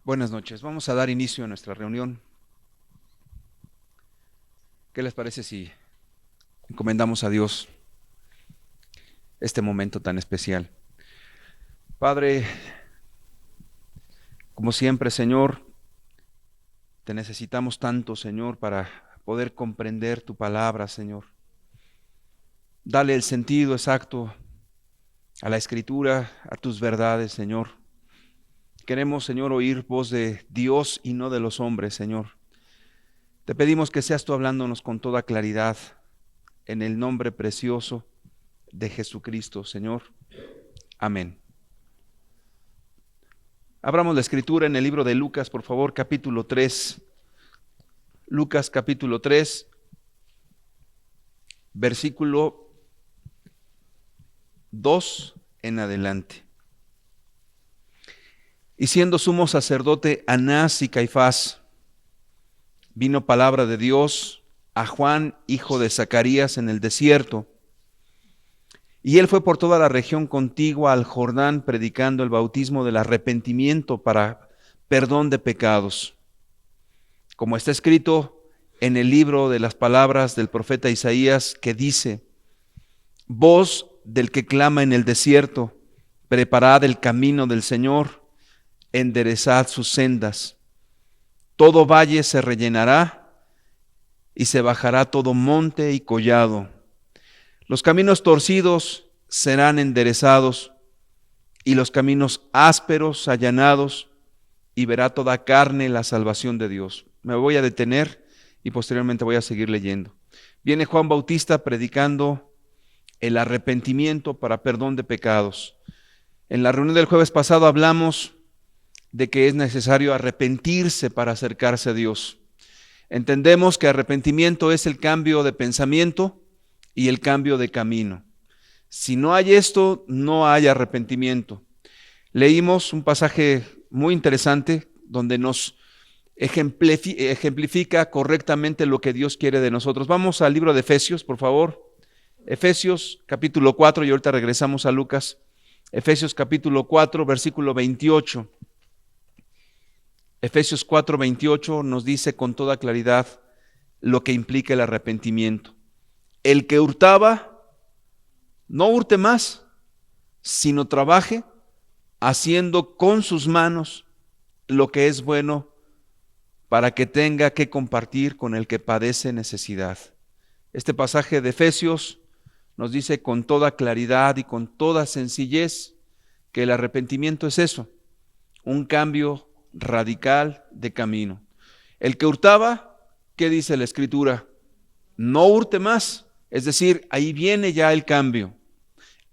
Buenas noches. Vamos a dar inicio a nuestra reunión. ¿Qué les parece si encomendamos a Dios este momento tan especial? Padre, como siempre, Señor, te necesitamos tanto, Señor, para poder comprender tu palabra, Señor. Dale el sentido exacto a la Escritura, a tus verdades, Señor. Queremos, Señor, oír voz de Dios y no de los hombres, Señor. Te pedimos que seas tú hablándonos con toda claridad, en el nombre precioso de Jesucristo, Señor. Amén. Abramos la Escritura en el libro de Lucas, por favor, capítulo 3. Lucas, capítulo 3, versículo 2 en adelante. Y siendo sumo sacerdote Anás y Caifás, vino palabra de Dios a Juan, hijo de Zacarías, en el desierto. Y él fue por toda la región contigua al Jordán, predicando el bautismo del arrepentimiento para perdón de pecados. Como está escrito en el libro de las palabras del profeta Isaías, que dice: voz del que clama en el desierto, preparad el camino del Señor, enderezad sus sendas. Todo valle se rellenará y se bajará todo monte y collado. Los caminos torcidos serán enderezados y los caminos ásperos allanados, y verá toda carne la salvación de Dios. Me voy a detener y posteriormente voy a seguir leyendo. Viene Juan Bautista predicando el arrepentimiento para perdón de pecados. En la reunión del jueves pasado hablamos de que es necesario arrepentirse para acercarse a Dios. Entendemos que arrepentimiento es el cambio de pensamiento y el cambio de camino. Si no hay esto, no hay arrepentimiento. Leímos un pasaje muy interesante donde nos ejemplifica correctamente lo que Dios quiere de nosotros. Vamos al libro de Efesios, por favor. Efesios capítulo 4, y ahorita regresamos a Lucas. Efesios capítulo 4, versículo 28. Efesios 4, 28 nos dice con toda claridad lo que implica el arrepentimiento. El que hurtaba, no hurte más, sino trabaje haciendo con sus manos lo que es bueno, para que tenga que compartir con el que padece necesidad. Este pasaje de Efesios nos dice con toda claridad y con toda sencillez que el arrepentimiento es eso, un cambio radical de camino. El que hurtaba, ¿qué dice la Escritura? No hurte más. Es decir, ahí viene ya el cambio,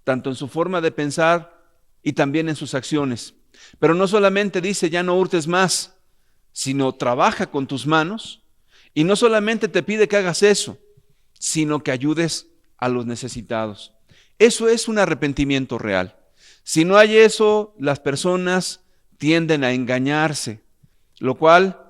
tanto en su forma de pensar y también en sus acciones. Pero no solamente dice ya no hurtes más, sino trabaja con tus manos, y no solamente te pide que hagas eso, sino que ayudes a los necesitados. Eso es un arrepentimiento real. Si no hay eso, las personas tienden a engañarse, lo cual,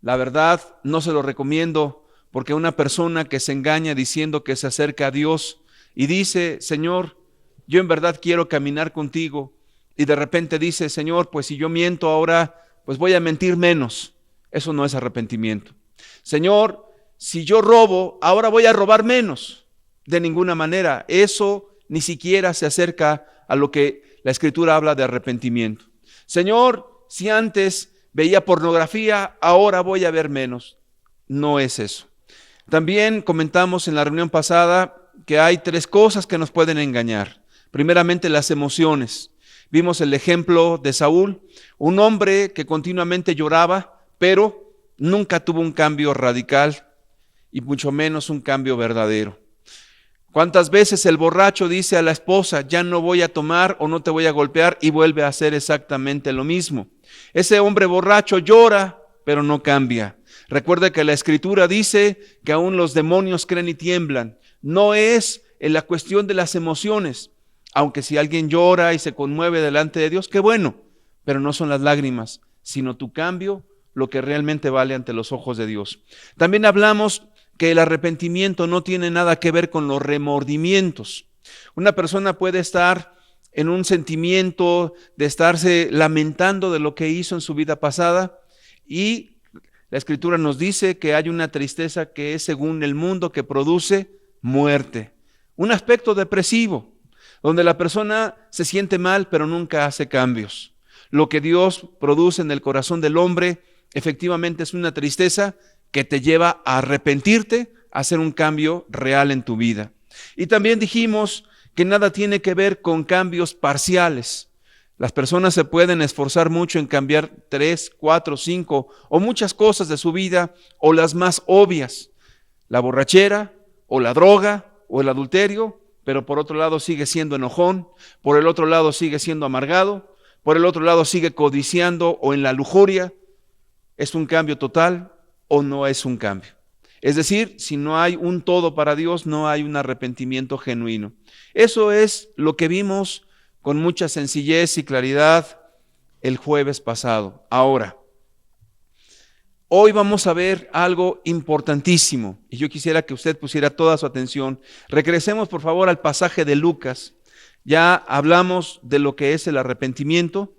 la verdad, no se lo recomiendo, porque una persona que se engaña diciendo que se acerca a Dios y dice: Señor, yo en verdad quiero caminar contigo, y de repente dice: Señor, pues si yo miento ahora, pues voy a mentir menos. Eso no es arrepentimiento. Señor, si yo robo, ahora voy a robar menos. De ninguna manera. Eso ni siquiera se acerca a lo que la Escritura habla de arrepentimiento. Señor, si antes veía pornografía, ahora voy a ver menos. No es eso. También comentamos en la reunión pasada que hay tres cosas que nos pueden engañar. Primeramente, las emociones. Vimos el ejemplo de Saúl, un hombre que continuamente lloraba, pero nunca tuvo un cambio radical y mucho menos un cambio verdadero. ¿Cuántas veces el borracho dice a la esposa: ya no voy a tomar o no te voy a golpear, y vuelve a hacer exactamente lo mismo? Ese hombre borracho llora, pero no cambia. Recuerda que la Escritura dice que aún los demonios creen y tiemblan. No es en la cuestión de las emociones, aunque si alguien llora y se conmueve delante de Dios, qué bueno, pero no son las lágrimas, sino tu cambio lo que realmente vale ante los ojos de Dios. También hablamos que el arrepentimiento no tiene nada que ver con los remordimientos. Una persona puede estar en un sentimiento de estarse lamentando de lo que hizo en su vida pasada, y la Escritura nos dice que hay una tristeza que es según el mundo, que produce muerte. Un aspecto depresivo, donde la persona se siente mal pero nunca hace cambios. Lo que Dios produce en el corazón del hombre efectivamente es una tristeza que te lleva a arrepentirte, a hacer un cambio real en tu vida. Y también dijimos que nada tiene que ver con cambios parciales. Las personas se pueden esforzar mucho en cambiar 3, 4, 5 o muchas cosas de su vida, o las más obvias, la borrachera o la droga o el adulterio, pero por otro lado sigue siendo enojón, por el otro lado sigue siendo amargado, por el otro lado sigue codiciando o en la lujuria. ¿Es un cambio total o no es un cambio? Es decir, si no hay un todo para Dios, no hay un arrepentimiento genuino. Eso es lo que vimos con mucha sencillez y claridad el jueves pasado. Ahora, hoy vamos a ver algo importantísimo, y yo quisiera que usted pusiera toda su atención. Regresemos por favor al pasaje de Lucas. Ya hablamos de lo que es el arrepentimiento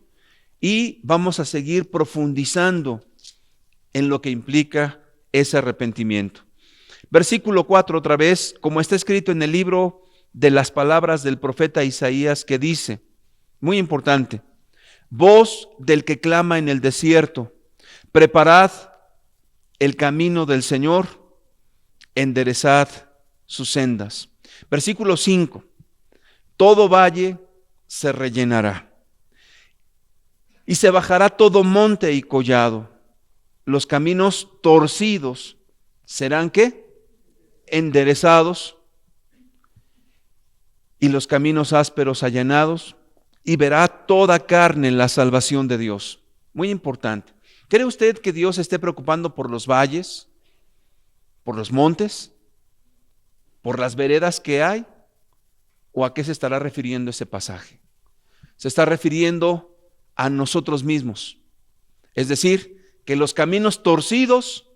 y vamos a seguir profundizando en lo que implica ese arrepentimiento. Versículo 4 otra vez, como está escrito en el libro de las palabras del profeta Isaías, que dice, muy importante: voz del que clama en el desierto, preparad el camino del Señor, enderezad sus sendas. Versículo 5, todo valle se rellenará y se bajará todo monte y collado. Los caminos torcidos serán ¿qué? Enderezados, y los caminos ásperos allanados, y verá toda carne la salvación de Dios. Muy importante. ¿Cree usted que Dios esté preocupando por los valles, por los montes, por las veredas que hay? ¿O a qué se estará refiriendo ese pasaje? Se está refiriendo a nosotros mismos. Es decir, que los caminos torcidos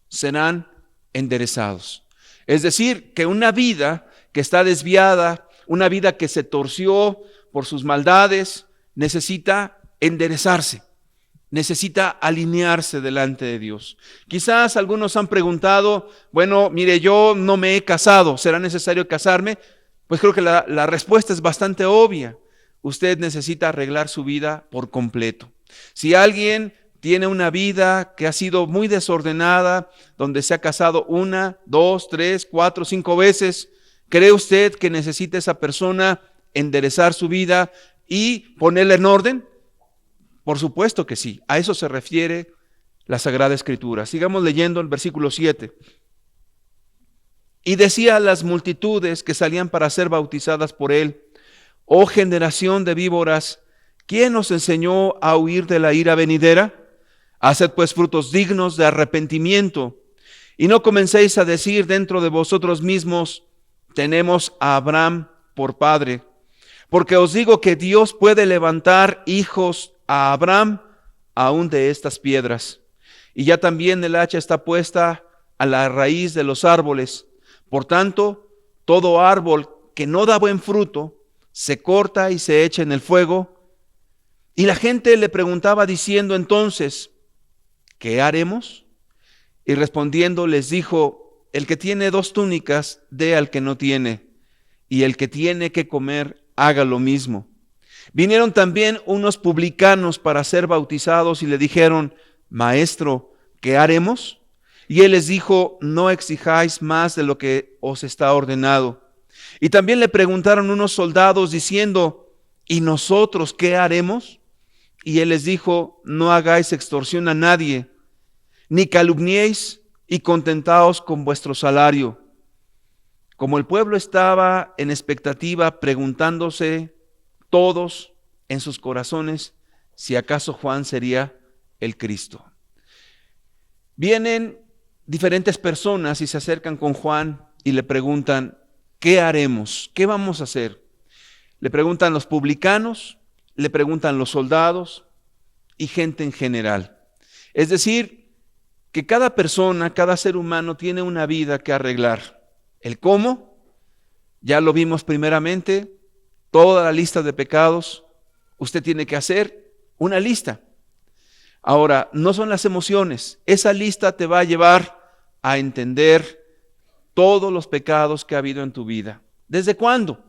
serán enderezados. Es decir, que una vida que está desviada, una vida que se torció por sus maldades, necesita enderezarse, necesita alinearse delante de Dios. Quizás algunos han preguntado, bueno, mire, yo no me he casado, ¿será necesario casarme? Pues creo que la respuesta es bastante obvia. Usted necesita arreglar su vida por completo. Si alguien tiene una vida que ha sido muy desordenada, donde se ha casado 1, 2, 3, 4, 5 veces, ¿cree usted que necesita esa persona enderezar su vida y ponerla en orden? Por supuesto que sí. A eso se refiere la Sagrada Escritura. Sigamos leyendo el versículo 7. Y decía a las multitudes que salían para ser bautizadas por él: oh generación de víboras, ¿quién os enseñó a huir de la ira venidera? Haced pues frutos dignos de arrepentimiento, y no comencéis a decir dentro de vosotros mismos: tenemos a Abraham por padre. Porque os digo que Dios puede levantar hijos a Abraham aún de estas piedras. Y ya también el hacha está puesta a la raíz de los árboles. Por tanto, todo árbol que no da buen fruto se corta y se echa en el fuego. Y la gente le preguntaba diciendo entonces: ¿qué haremos? Y respondiendo les dijo: el que tiene 2 túnicas, dé al que no tiene, y el que tiene que comer, haga lo mismo. Vinieron también unos publicanos para ser bautizados y le dijeron: Maestro, ¿qué haremos? Y él les dijo: no exijáis más de lo que os está ordenado. Y también le preguntaron unos soldados diciendo: ¿y nosotros qué haremos? Y él les dijo: no hagáis extorsión a nadie, ni calumniéis, y contentaos con vuestro salario. Como el pueblo estaba en expectativa, preguntándose todos en sus corazones si acaso Juan sería el Cristo. Vienen diferentes personas y se acercan con Juan y le preguntan: ¿qué haremos? ¿Qué vamos a hacer? Le preguntan los publicanos, le preguntan los soldados y gente en general. Es decir, que cada persona, cada ser humano tiene una vida que arreglar. El cómo, ya lo vimos primeramente, toda la lista de pecados, usted tiene que hacer una lista. Ahora, no son las emociones, esa lista te va a llevar a entender todos los pecados que ha habido en tu vida. ¿Desde cuándo?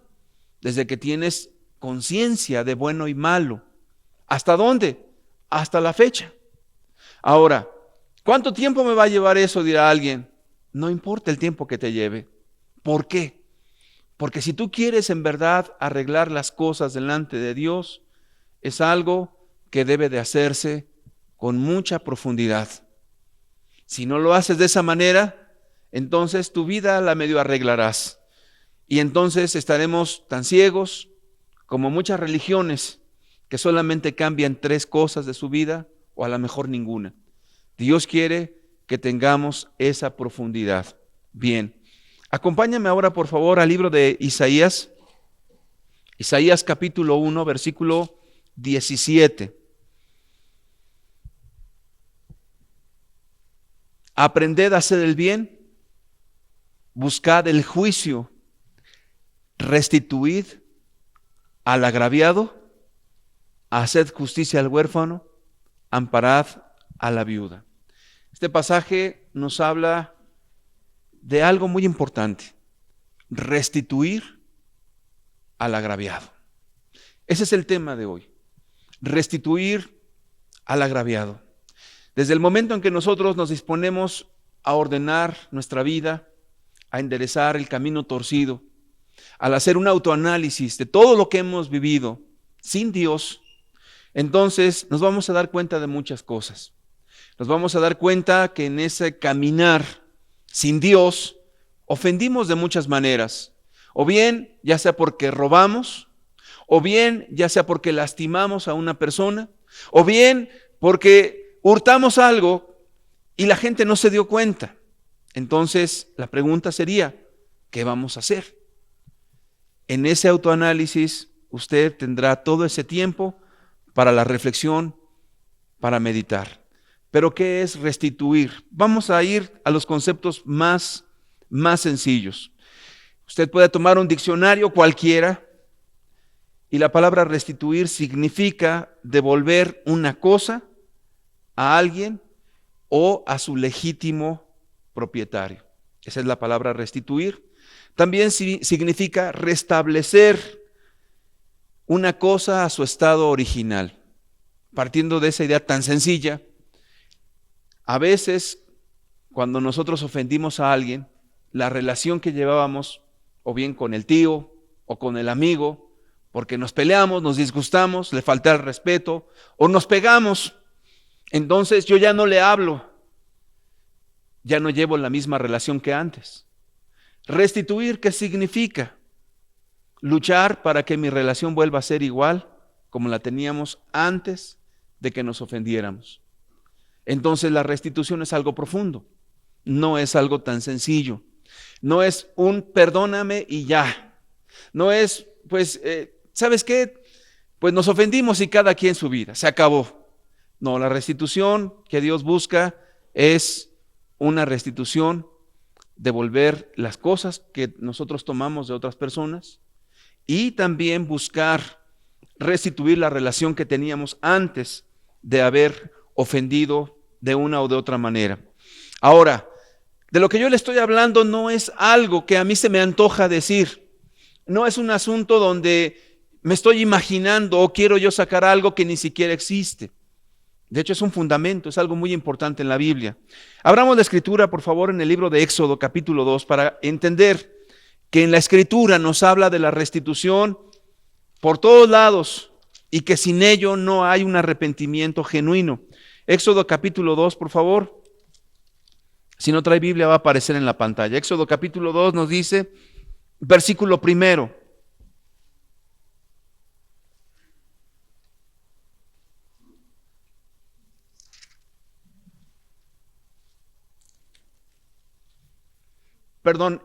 Desde que tienes conciencia de bueno y malo. ¿Hasta dónde? Hasta la fecha. Ahora, ¿cuánto tiempo me va a llevar eso? Dirá alguien. No importa el tiempo que te lleve. ¿Por qué? Porque si tú quieres en verdad arreglar las cosas delante de Dios, es algo que debe de hacerse con mucha profundidad. Si no lo haces de esa manera, entonces tu vida la medio arreglarás. Y entonces estaremos tan ciegos como muchas religiones que solamente cambian 3 cosas de su vida o a lo mejor ninguna. Dios quiere que tengamos esa profundidad. Bien, acompáñame ahora por favor al libro de Isaías. Isaías capítulo 1, versículo 17. Aprended a hacer el bien, buscad el juicio, restituid al agraviado, haced justicia al huérfano, amparad a la viuda. Este pasaje nos habla de algo muy importante: restituir al agraviado. Ese es el tema de hoy, restituir al agraviado. Desde el momento en que nosotros nos disponemos a ordenar nuestra vida, a enderezar el camino torcido, al hacer un autoanálisis de todo lo que hemos vivido sin Dios, entonces nos vamos a dar cuenta de muchas cosas. Nos vamos a dar cuenta que en ese caminar sin Dios ofendimos de muchas maneras. O bien, ya sea porque robamos, o bien, ya sea porque lastimamos a una persona, o bien porque hurtamos algo y la gente no se dio cuenta. Entonces, la pregunta sería, ¿qué vamos a hacer? En ese autoanálisis, usted tendrá todo ese tiempo para la reflexión, para meditar. Pero ¿qué es restituir? Vamos a ir a los conceptos más sencillos. Usted puede tomar un diccionario cualquiera y la palabra restituir significa devolver una cosa a alguien o a su legítimo propietario. Esa es la palabra restituir. También significa restablecer una cosa a su estado original. Partiendo de esa idea tan sencilla, a veces cuando nosotros ofendimos a alguien, la relación que llevábamos, o bien con el tío o con el amigo, porque nos peleamos, nos disgustamos, le falta el respeto, o nos pegamos, entonces yo ya no le hablo, ya no llevo la misma relación que antes. Restituir, ¿qué significa? Luchar para que mi relación vuelva a ser igual como la teníamos antes de que nos ofendiéramos. Entonces la restitución es algo profundo, no es algo tan sencillo, no es un perdóname y ya, no es pues, ¿sabes qué? Pues nos ofendimos y cada quien su vida, se acabó. No, la restitución que Dios busca es una restitución, devolver las cosas que nosotros tomamos de otras personas y también buscar restituir la relación que teníamos antes de haber ofendido de una o de otra manera. Ahora, de lo que yo le estoy hablando no es algo que a mí se me antoja decir, no es un asunto donde me estoy imaginando o quiero yo sacar algo que ni siquiera existe. De hecho, es un fundamento, es algo muy importante en la Biblia. Abramos la Escritura, por favor, en el libro de Éxodo, capítulo 2, para entender que en la Escritura nos habla de la restitución por todos lados y que sin ello no hay un arrepentimiento genuino. Éxodo, capítulo 2, por favor. Si no trae Biblia, va a aparecer en la pantalla. Éxodo, capítulo 2 nos dice, versículo 1. Perdón,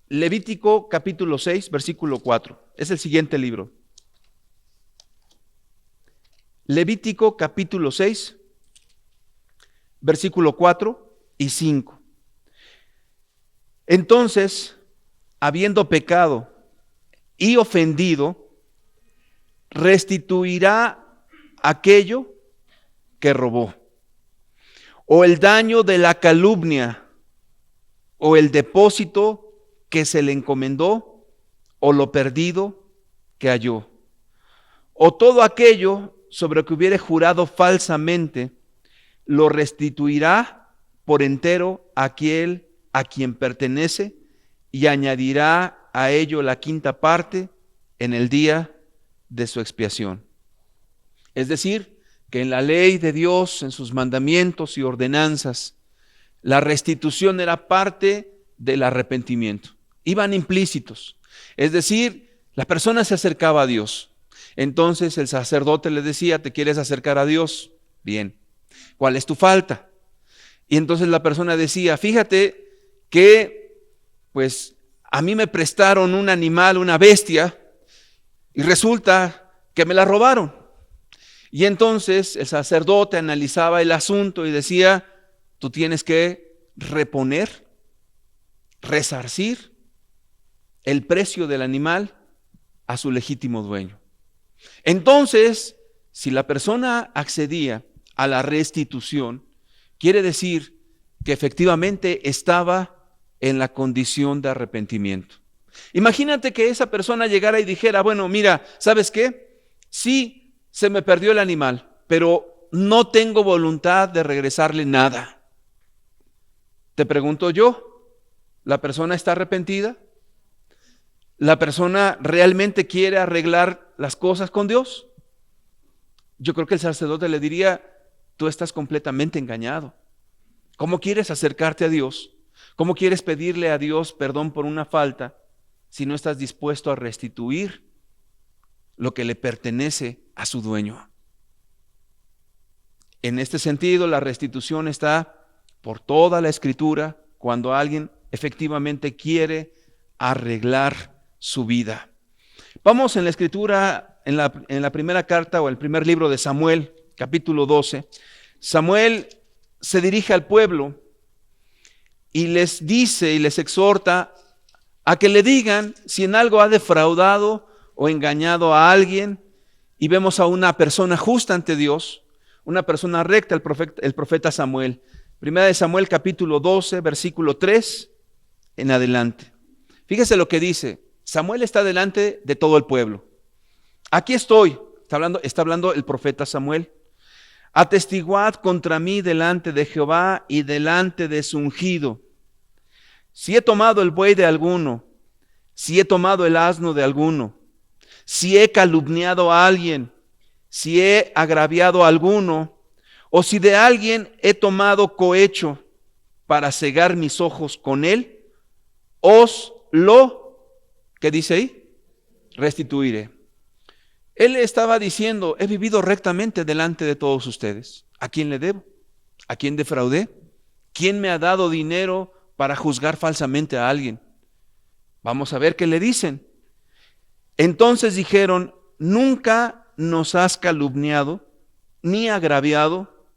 Levítico capítulo 6, versículo 4. Es el siguiente libro. Levítico capítulo 6, versículo 4. y 5. Entonces, habiendo pecado y ofendido, restituirá aquello que robó, o el daño de la calumnia, o el depósito que se le encomendó, o lo perdido que halló, o todo aquello sobre que hubiere jurado falsamente, lo restituirá por entero a aquel a quien pertenece, y añadirá a ello la quinta parte en el día de su expiación. Es decir, que en la ley de Dios, en sus mandamientos y ordenanzas, la restitución era parte del arrepentimiento. Iban implícitos. Es decir, la persona se acercaba a Dios. Entonces el sacerdote le decía, ¿te quieres acercar a Dios? Bien. ¿Cuál es tu falta? Y entonces la persona decía, fíjate que pues a mí me prestaron un animal, una bestia, y resulta que me la robaron. Y entonces el sacerdote analizaba el asunto y decía, tú tienes que reponer, resarcir el precio del animal a su legítimo dueño. Entonces, si la persona accedía a la restitución, quiere decir que efectivamente estaba en la condición de arrepentimiento. Imagínate que esa persona llegara y dijera, bueno, mira, ¿sabes qué? Sí, se me perdió el animal, pero no tengo voluntad de regresarle nada. Te pregunto yo, ¿la persona está arrepentida? ¿La persona realmente quiere arreglar las cosas con Dios? Yo creo que el sacerdote le diría, tú estás completamente engañado. ¿Cómo quieres acercarte a Dios? ¿Cómo quieres pedirle a Dios perdón por una falta si no estás dispuesto a restituir lo que le pertenece a su dueño? En este sentido, la restitución está por toda la Escritura cuando alguien efectivamente quiere arreglar su vida. Vamos en la Escritura, en la primera carta o el primer libro de Samuel, capítulo 12. Samuel se dirige al pueblo y les dice y les exhorta a que le digan si en algo ha defraudado o engañado a alguien. Y vemos a una persona justa ante Dios, una persona recta, el profeta Samuel. Primera de Samuel capítulo 12, versículo 3 en adelante. Fíjese lo que dice. Samuel está delante de todo el pueblo. Aquí estoy, está hablando el profeta Samuel. Atestiguad contra mí delante de Jehová y delante de su ungido. Si he tomado el buey de alguno, si he tomado el asno de alguno, si he calumniado a alguien, si he agraviado a alguno, o si de alguien he tomado cohecho para cegar mis ojos con él, os lo, ¿qué dice ahí? Restituiré. Él estaba diciendo, he vivido rectamente delante de todos ustedes. ¿A quién le debo? ¿A quién defraudé? ¿Quién me ha dado dinero para juzgar falsamente a alguien? Vamos a ver qué le dicen. Entonces dijeron, nunca nos has calumniado, ni agraviado,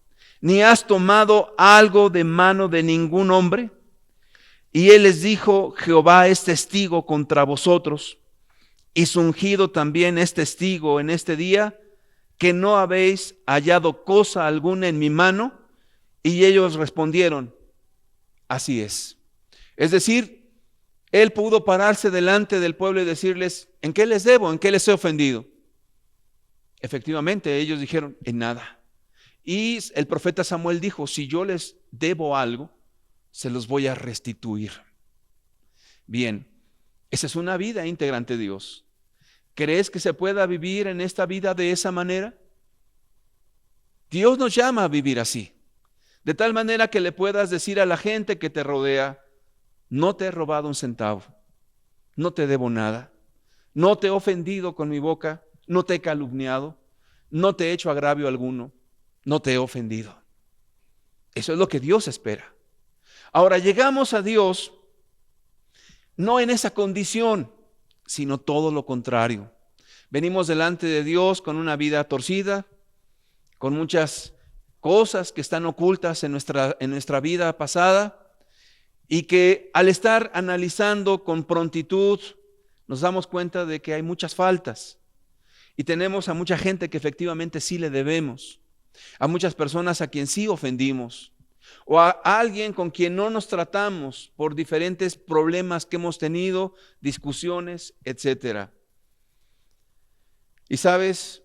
ni has tomado algo de mano de ningún hombre. Y él les dijo, Jehová es testigo contra vosotros, y su ungido también es testigo en este día, que no habéis hallado cosa alguna en mi mano. Y ellos respondieron, así es. Es decir, él pudo pararse delante del pueblo y decirles, ¿en qué les debo? ¿En qué les he ofendido? Efectivamente, ellos dijeron, en nada. Y el profeta Samuel dijo, si yo les debo algo, se los voy a restituir. Bien, esa es una vida íntegra ante Dios. ¿Crees que se pueda vivir en esta vida de esa manera? Dios nos llama a vivir así. De tal manera que le puedas decir a la gente que te rodea, no te he robado un centavo, no te debo nada, no te he ofendido con mi boca, no te he calumniado, no te he hecho agravio alguno, no te he ofendido. Eso es lo que Dios espera. Ahora llegamos a Dios no en esa condición, sino todo lo contrario. Venimos delante de Dios con una vida torcida, con muchas cosas que están ocultas en nuestra vida pasada y que al estar analizando con prontitud nos damos cuenta de que hay muchas faltas y tenemos a mucha gente que efectivamente sí le debemos, a muchas personas a quien sí ofendimos o a alguien con quien no nos tratamos por diferentes problemas que hemos tenido, discusiones, etcétera. Y sabes,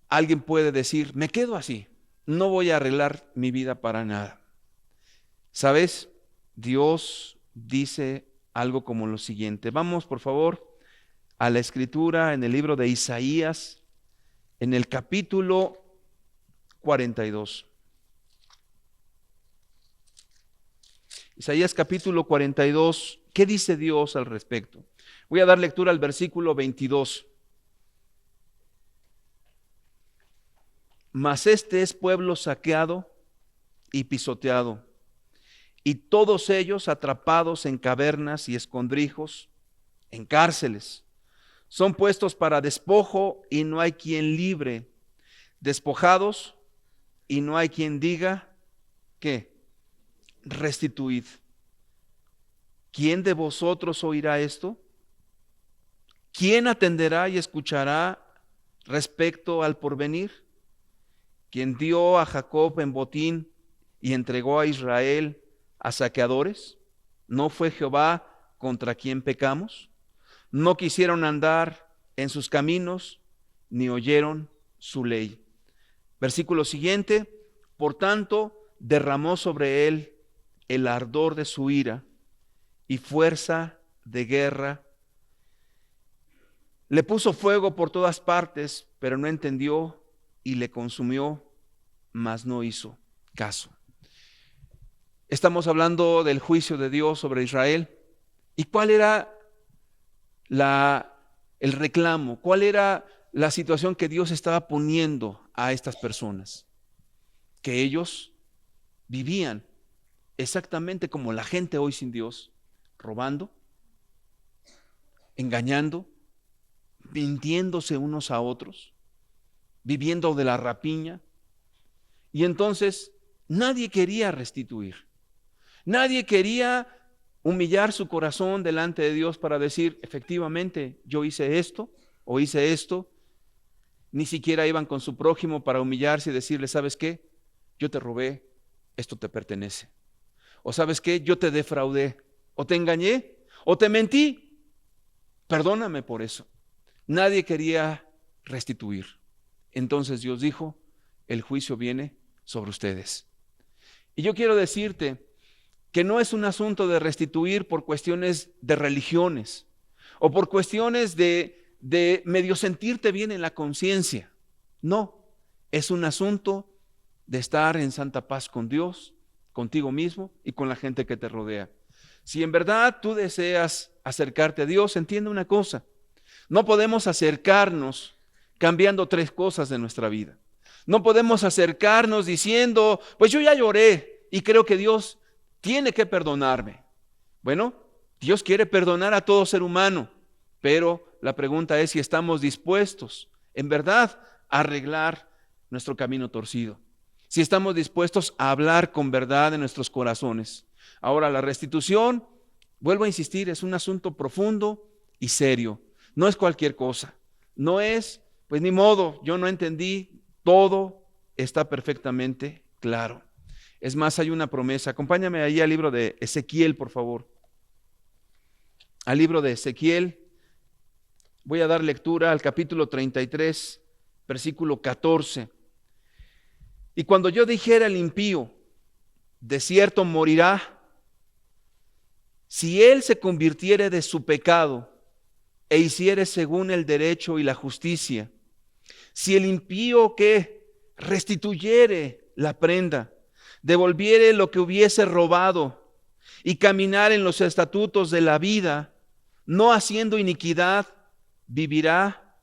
alguien puede decir, me quedo así, no voy a arreglar mi vida para nada. ¿Sabes? Dios dice algo como lo siguiente. Vamos, por favor, a la escritura en el libro de Isaías, en el capítulo 42. Isaías capítulo 42, ¿qué dice Dios al respecto? Voy a dar lectura al versículo 22. Mas este es pueblo saqueado y pisoteado, y todos ellos atrapados en cavernas y escondrijos, en cárceles. Son puestos para despojo y no hay quien libre, despojados y no hay quien diga, ¿qué? Restituid. ¿Quién de vosotros oirá esto? ¿Quién atenderá y escuchará respecto al porvenir? ¿Quién dio a Jacob en botín y entregó a Israel a saqueadores? ¿No fue Jehová contra quien pecamos? No quisieron andar en sus caminos, ni oyeron su ley. Versículo siguiente, por tanto, derramó sobre él el ardor de su ira y fuerza de guerra. Le puso fuego por todas partes, pero no entendió, y le consumió, mas no hizo caso. Estamos hablando del juicio de Dios sobre Israel. ¿Y cuál era el reclamo? ¿Cuál era la situación que Dios estaba poniendo a estas personas? Que ellos vivían exactamente como la gente hoy sin Dios, robando, engañando, mintiéndose unos a otros, viviendo de la rapiña. Y entonces nadie quería restituir. Nadie quería humillar su corazón delante de Dios para decir, efectivamente, yo hice esto o hice esto. Ni siquiera iban con su prójimo para humillarse y decirle, ¿sabes qué? Yo te robé, esto te pertenece. O ¿sabes qué? Yo te defraudé, o te engañé, o te mentí. Perdóname por eso. Nadie quería restituir. Entonces Dios dijo, el juicio viene sobre ustedes. Y yo quiero decirte que no es un asunto de restituir por cuestiones de religiones o por cuestiones de medio sentirte bien en la conciencia. No, es un asunto de estar en santa paz con Dios, contigo mismo y con la gente que te rodea. Si en verdad tú deseas acercarte a Dios, entiende una cosa, no podemos acercarnos cambiando tres cosas de nuestra vida. No podemos acercarnos diciendo, pues yo ya lloré y creo que Dios tiene que perdonarme. Bueno, Dios quiere perdonar a todo ser humano, pero la pregunta es si estamos dispuestos en verdad a arreglar nuestro camino torcido. Si estamos dispuestos a hablar con verdad en nuestros corazones. Ahora, la restitución, vuelvo a insistir, es un asunto profundo y serio. No es cualquier cosa. No es, pues ni modo, yo no entendí, todo está perfectamente claro. Es más, hay una promesa. Acompáñame ahí al libro de Ezequiel, por favor. Al libro de Ezequiel. Voy a dar lectura al capítulo 33, versículo 14. Y cuando yo dijera al impío, de cierto morirá, si él se convirtiere de su pecado e hiciere según el derecho y la justicia, si el impío que restituyere la prenda, devolviere lo que hubiese robado y caminar en los estatutos de la vida, no haciendo iniquidad, vivirá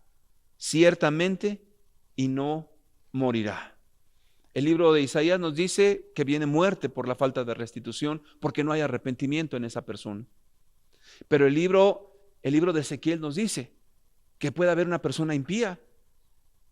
ciertamente y no morirá. El libro de Isaías nos dice que viene muerte por la falta de restitución, porque no hay arrepentimiento en esa persona. Pero el libro de Ezequiel nos dice que puede haber una persona impía.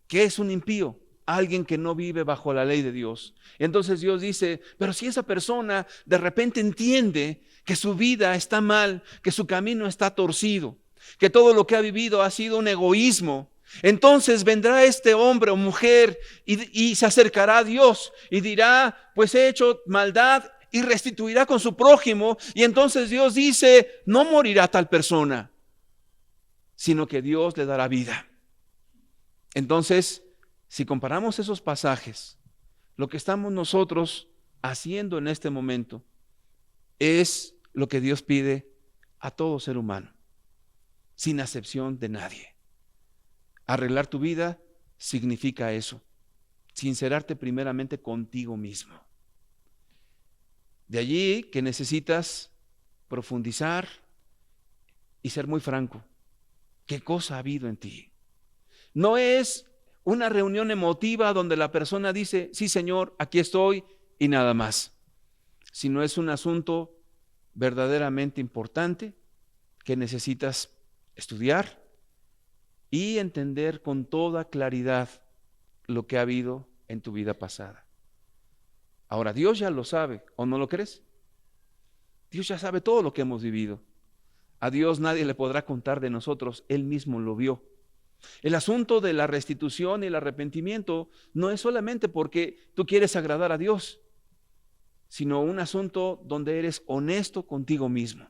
¿Qué es un impío? alguien que no vive bajo la ley de Dios. Entonces Dios dice, pero si esa persona de repente entiende que su vida está mal, que su camino está torcido, que todo lo que ha vivido ha sido un egoísmo, entonces vendrá este hombre o mujer y se acercará a Dios y dirá, pues he hecho maldad, y restituirá con su prójimo. Y entonces Dios dice, no morirá tal persona, sino que Dios le dará vida. Entonces, si comparamos esos pasajes, lo que estamos nosotros haciendo en este momento es lo que Dios pide a todo ser humano, sin acepción de nadie. Arreglar tu vida significa eso, sincerarte primeramente contigo mismo. De allí que necesitas profundizar y ser muy franco. ¿Qué cosa ha habido en ti? No es una reunión emotiva donde la persona dice, sí Señor, aquí estoy y nada más, sino es un asunto verdaderamente importante que necesitas estudiar y entender con toda claridad lo que ha habido en tu vida pasada. Ahora, Dios ya lo sabe, ¿o no lo crees? Dios ya sabe todo lo que hemos vivido. A Dios nadie le podrá contar de nosotros, Él mismo lo vio. El asunto de la restitución y el arrepentimiento no es solamente porque tú quieres agradar a Dios, sino un asunto donde eres honesto contigo mismo.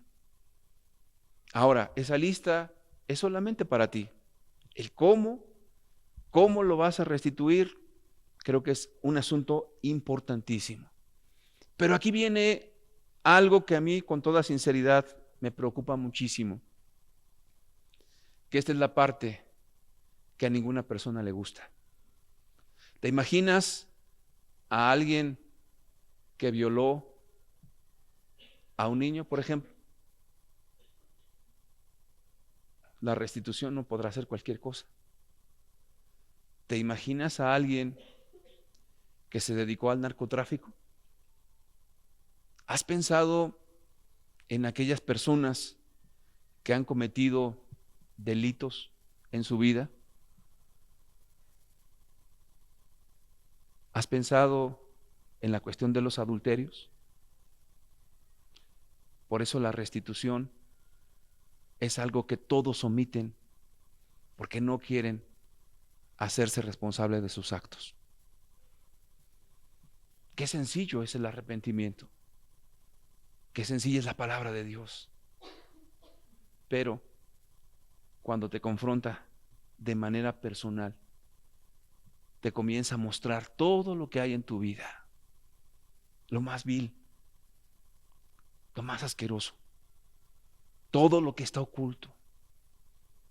Ahora, esa lista es solamente para ti. El cómo lo vas a restituir, creo que es un asunto importantísimo. Pero aquí viene algo que a mí, con toda sinceridad, me preocupa muchísimo. Que esta es la parte que a ninguna persona le gusta. ¿Te imaginas a alguien que violó a un niño, por ejemplo? La restitución no podrá ser cualquier cosa. ¿Te imaginas a alguien que se dedicó al narcotráfico? ¿Has pensado en aquellas personas que han cometido delitos en su vida? ¿Has pensado en la cuestión de los adulterios? Por eso la restitución es algo que todos omiten porque no quieren hacerse responsables de sus actos. Qué sencillo es el arrepentimiento. Qué sencilla es la palabra de Dios. Pero cuando te confronta de manera personal, te comienza a mostrar todo lo que hay en tu vida, lo más vil, lo más asqueroso, todo lo que está oculto,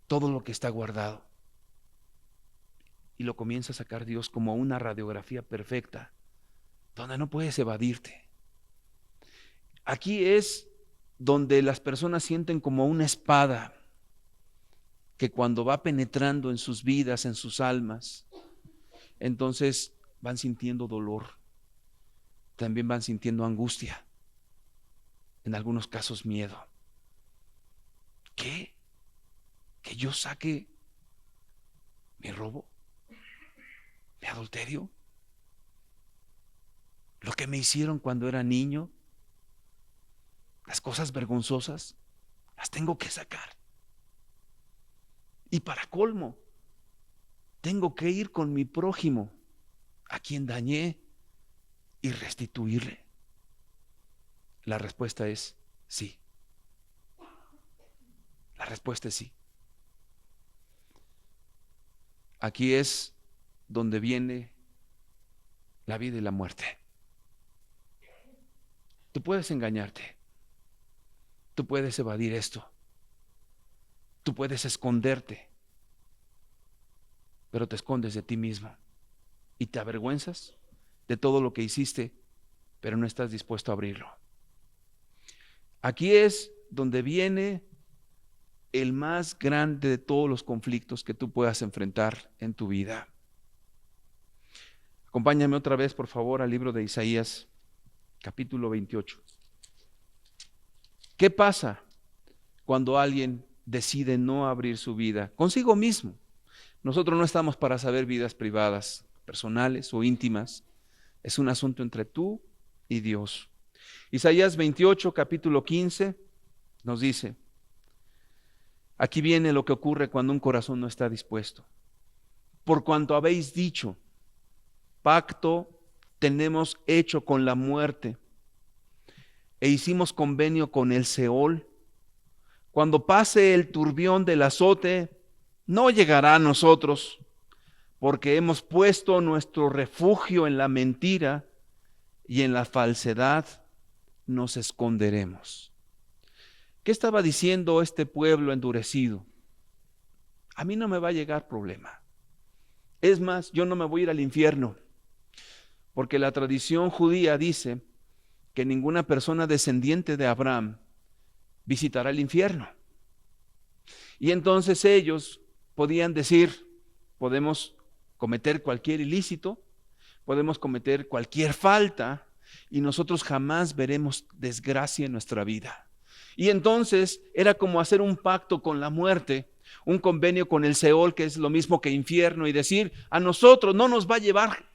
todo lo que está guardado. Y lo comienza a sacar Dios como una radiografía perfecta, donde no puedes evadirte. Aquí es donde las personas sienten como una espada que cuando va penetrando en sus vidas, en sus almas, entonces van sintiendo dolor, también van sintiendo angustia, en algunos casos miedo. ¿Qué? ¿Que yo saque mi robo, mi adulterio, lo que me hicieron cuando era niño? Las cosas vergonzosas las tengo que sacar. Y para colmo, tengo que ir con mi prójimo, a quien dañé, y restituirle. La respuesta es sí. La respuesta es sí. Aquí es donde viene la vida y la muerte. Tú puedes engañarte. Tú puedes evadir esto. Tú puedes esconderte. Pero te escondes de ti mismo. Y te avergüenzas de todo lo que hiciste, pero no estás dispuesto a abrirlo. Aquí es donde viene el más grande de todos los conflictos que tú puedas enfrentar en tu vida. Acompáñame otra vez, por favor, al libro de Isaías, capítulo 28. ¿Qué pasa cuando alguien decide no abrir su vida consigo mismo? Nosotros no estamos para saber vidas privadas. personales o íntimas. Es un asunto entre tú y Dios. Isaías 28, capítulo 15, nos dice, aquí viene lo que ocurre cuando un corazón no está dispuesto. Por cuanto habéis dicho, pacto tenemos hecho con la muerte, e hicimos convenio con el Seol. Cuando pase el turbión del azote, no llegará a nosotros, porque hemos puesto nuestro refugio en la mentira y en la falsedad nos esconderemos. ¿Qué estaba diciendo este pueblo endurecido? A mí no me va a llegar problema. Es más, yo no me voy a ir al infierno, porque la tradición judía dice que ninguna persona descendiente de Abraham visitará el infierno. Y entonces ellos podían decir, podemos cometer cualquier ilícito, podemos cometer cualquier falta, y nosotros jamás veremos desgracia en nuestra vida. Y entonces era como hacer un pacto con la muerte, un convenio con el Seol, que es lo mismo que infierno, y decir, a nosotros no nos va a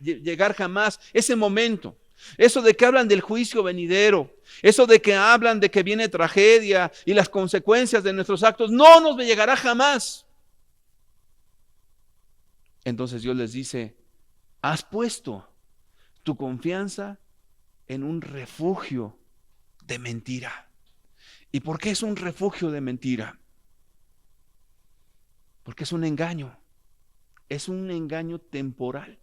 llegar jamás ese momento. Eso de que hablan del juicio venidero, eso de que hablan de que viene tragedia y las consecuencias de nuestros actos, no nos llegará jamás. Entonces Dios les dice, has puesto tu confianza en un refugio de mentira. ¿Y por qué es un refugio de mentira? Porque es un engaño temporal.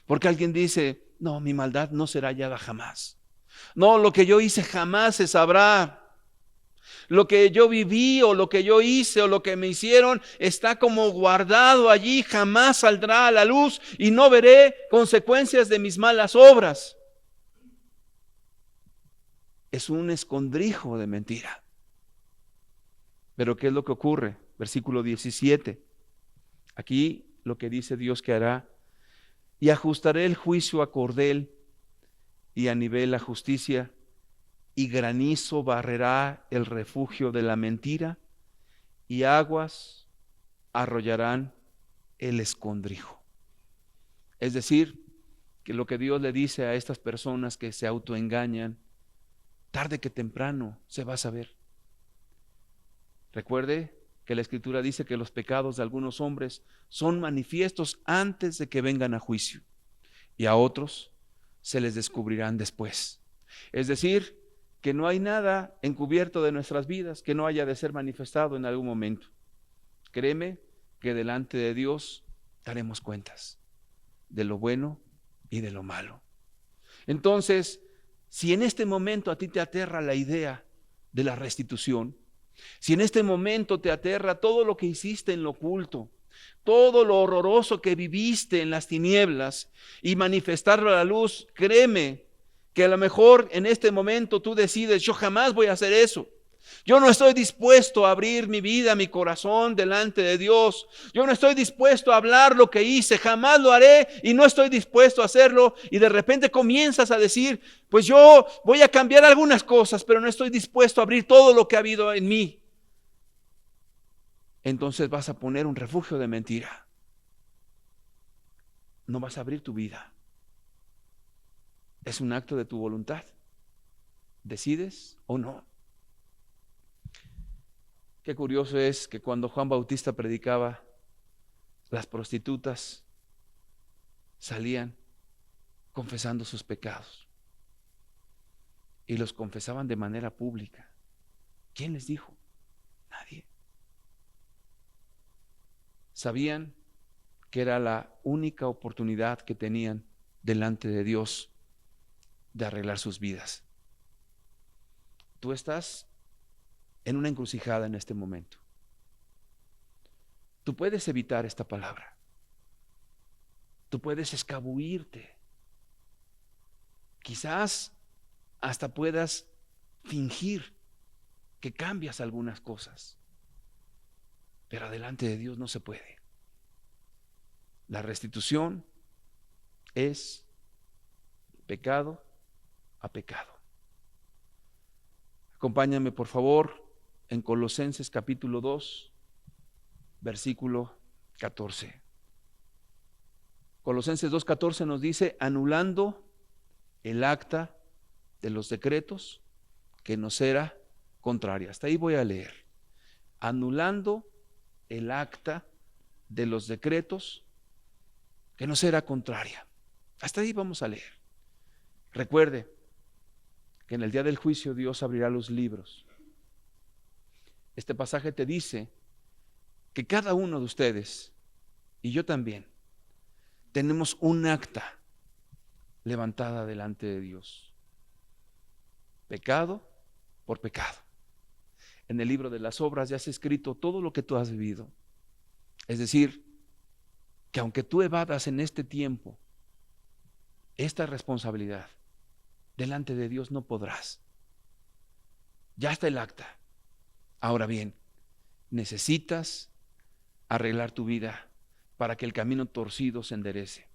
Porque alguien dice, no, mi maldad no será hallada jamás. No, lo que yo hice jamás se sabrá. Lo que yo viví o lo que yo hice o lo que me hicieron está como guardado allí, jamás saldrá a la luz y no veré consecuencias de mis malas obras. Es un escondrijo de mentira. Pero ¿qué es lo que ocurre? Versículo 17. Aquí lo que dice Dios que hará: y ajustaré el juicio a cordel y a nivel la justicia, y granizo barrerá el refugio de la mentira, y aguas arrollarán el escondrijo. Es decir, que lo que Dios le dice a estas personas que se autoengañan, tarde que temprano se va a saber. Recuerde que la Escritura dice que los pecados de algunos hombres son manifiestos antes de que vengan a juicio, y a otros se les descubrirán después. Es decir, que no hay nada encubierto de nuestras vidas que no haya de ser manifestado en algún momento. Créeme que delante de Dios daremos cuentas de lo bueno y de lo malo. Entonces, si en este momento a ti te aterra la idea de la restitución, si en este momento te aterra todo lo que hiciste en lo oculto, todo lo horroroso que viviste en las tinieblas y manifestarlo a la luz, créeme que a lo mejor en este momento tú decides, yo jamás voy a hacer eso. Yo no estoy dispuesto a abrir mi vida, mi corazón delante de Dios. Yo no estoy dispuesto a hablar lo que hice, jamás lo haré y no estoy dispuesto a hacerlo. Y de repente comienzas a decir, pues yo voy a cambiar algunas cosas, pero no estoy dispuesto a abrir todo lo que ha habido en mí. Entonces vas a poner un refugio de mentira. No vas a abrir tu vida. Es un acto de tu voluntad. ¿Decides o no? Qué curioso es que cuando Juan Bautista predicaba, las prostitutas salían confesando sus pecados y los confesaban de manera pública. ¿Quién les dijo? Nadie. Sabían que era la única oportunidad que tenían delante de Dios de arreglar sus vidas. Tú estás en una encrucijada en este momento. Tú puedes evitar esta palabra. Tú puedes escabullirte. Quizás hasta puedas fingir que cambias algunas cosas. Pero delante de Dios no se puede. La restitución es pecado a pecado. Acompáñame, por favor, en Colosenses capítulo 2, versículo 14. Colosenses 2:14 nos dice, anulando el acta de los decretos que nos era contraria. Hasta ahí voy a leer. Anulando el acta de los decretos que nos era contraria. Hasta ahí vamos a leer. Recuerde que en el día del juicio Dios abrirá los libros. Este pasaje te dice que cada uno de ustedes, y yo también, tenemos un acta levantada delante de Dios. Pecado por pecado. En el libro de las obras ya has escrito todo lo que tú has vivido. Es decir, que aunque tú evadas en este tiempo esta responsabilidad, delante de Dios no podrás. Ya está el acta. Ahora bien, necesitas arreglar tu vida para que el camino torcido se enderece.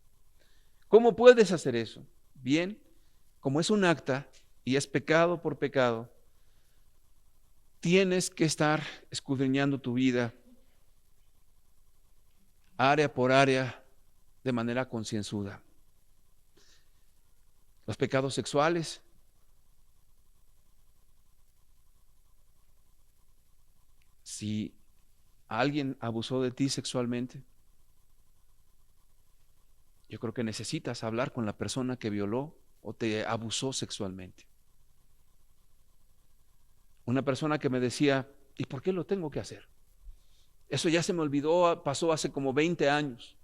¿Cómo puedes hacer eso? Bien, como es un acta y es pecado por pecado, tienes que estar escudriñando tu vida área por área de manera concienzuda. Los pecados sexuales, si alguien abusó de ti sexualmente, yo creo que necesitas hablar con la persona que violó o te abusó sexualmente. Una persona que me decía, ¿y por qué lo tengo que hacer? Eso ya se me olvidó, pasó hace como 20 años.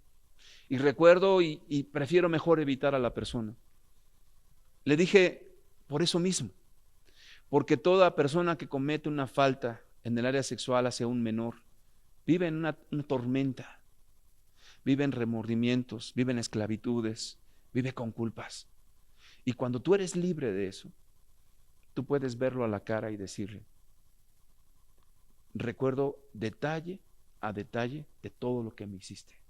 Y recuerdo y prefiero mejor evitar a la persona. Le dije, por eso mismo, porque toda persona que comete una falta en el área sexual hacia un menor, vive en una tormenta, vive en remordimientos, vive en esclavitudes, vive con culpas. Y cuando tú eres libre de eso, tú puedes verlo a la cara y decirle, recuerdo detalle a detalle de todo lo que me hiciste.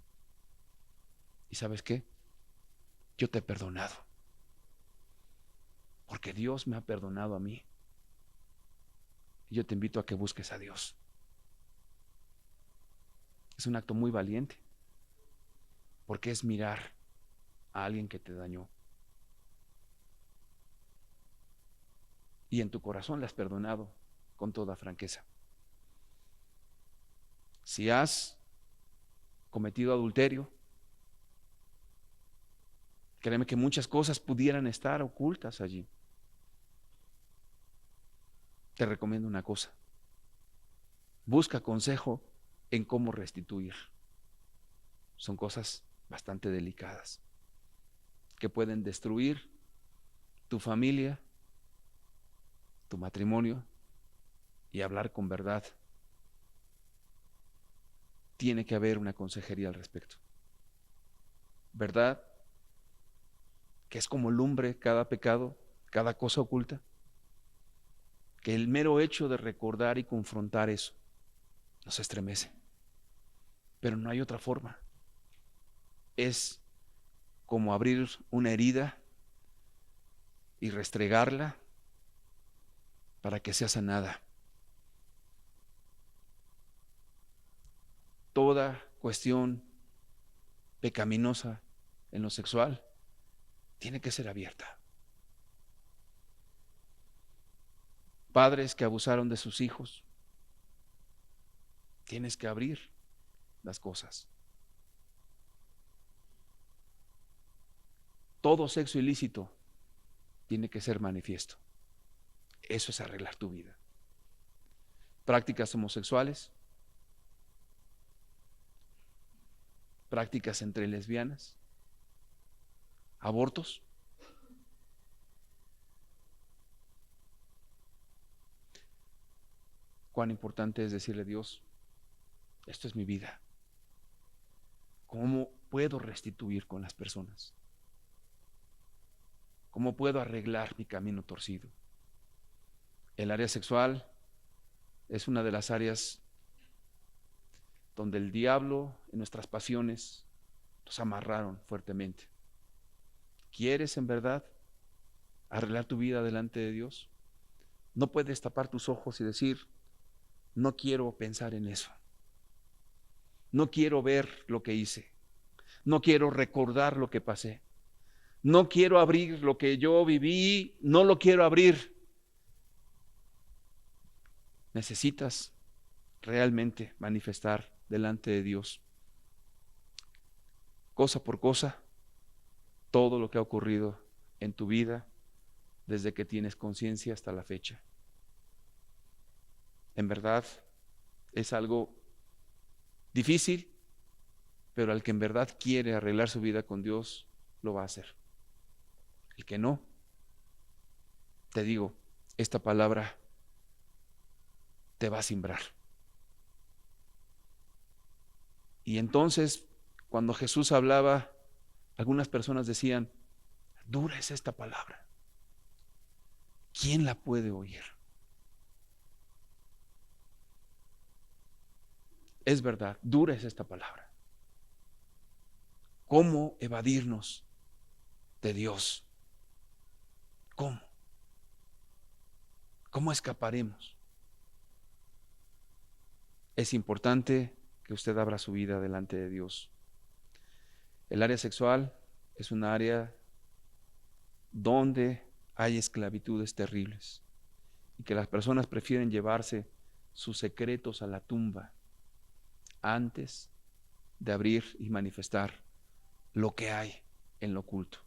¿Y sabes qué? Yo te he perdonado. Porque Dios me ha perdonado a mí. Y yo te invito a que busques a Dios. Es un acto muy valiente. Porque es mirar a alguien que te dañó. Y en tu corazón le has perdonado con toda franqueza. Si has cometido adulterio, créeme que muchas cosas pudieran estar ocultas allí. Te recomiendo una cosa. Busca consejo en cómo restituir. Son cosas bastante delicadas que pueden destruir tu familia, tu matrimonio, y hablar con verdad. Tiene que haber una consejería al respecto. ¿Verdad? Que es como lumbre cada pecado, cada cosa oculta. Que el mero hecho de recordar y confrontar eso nos estremece. Pero no hay otra forma. Es como abrir una herida y restregarla para que sea sanada. Toda cuestión pecaminosa en lo sexual tiene que ser abierta. Padres que abusaron de sus hijos, tienes que abrir las cosas. Todo sexo ilícito tiene que ser manifiesto. Eso es arreglar tu vida. Prácticas homosexuales, prácticas entre lesbianas, abortos. Cuán importante es decirle a Dios, esto es mi vida. ¿Cómo puedo restituir con las personas? ¿Cómo puedo arreglar mi camino torcido? El área sexual es una de las áreas donde el diablo y nuestras pasiones nos amarraron fuertemente. ¿Quieres en verdad arreglar tu vida delante de Dios? No puedes tapar tus ojos y decir, no quiero pensar en eso. No quiero ver lo que hice. No quiero recordar lo que pasé. No quiero abrir lo que yo viví, no lo quiero abrir. Necesitas realmente manifestar delante de Dios, cosa por cosa, todo lo que ha ocurrido en tu vida desde que tienes conciencia hasta la fecha. En verdad es algo difícil, pero al que en verdad quiere arreglar su vida con Dios, lo va a hacer. El que no, te digo, esta palabra te va a simbrar. Y entonces, cuando Jesús hablaba, algunas personas decían, dura es esta palabra. ¿Quién la puede oír? Es verdad, dura es esta palabra. ¿Cómo evadirnos de Dios? ¿Cómo? ¿Cómo escaparemos? Es importante que usted abra su vida delante de Dios. El área sexual es un área donde hay esclavitudes terribles y que las personas prefieren llevarse sus secretos a la tumba antes de abrir y manifestar lo que hay en lo oculto.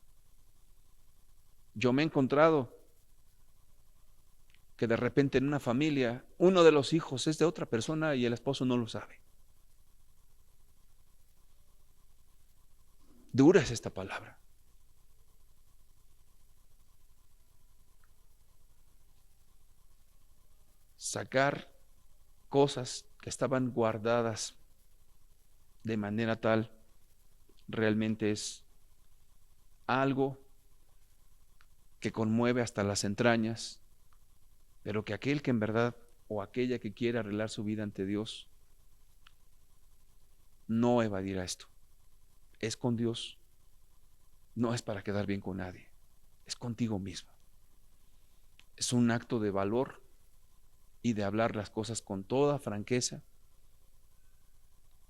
Yo me he encontrado que de repente en una familia uno de los hijos es de otra persona y el esposo no lo sabe. Dura es esta palabra. Sacar cosas que estaban guardadas de manera tal realmente es algo que conmueve hasta las entrañas, pero que aquel que en verdad o aquella que quiera arreglar su vida ante Dios no evadirá esto. Es con Dios, no es para quedar bien con nadie, es contigo mismo. Es un acto de valor y de hablar las cosas con toda franqueza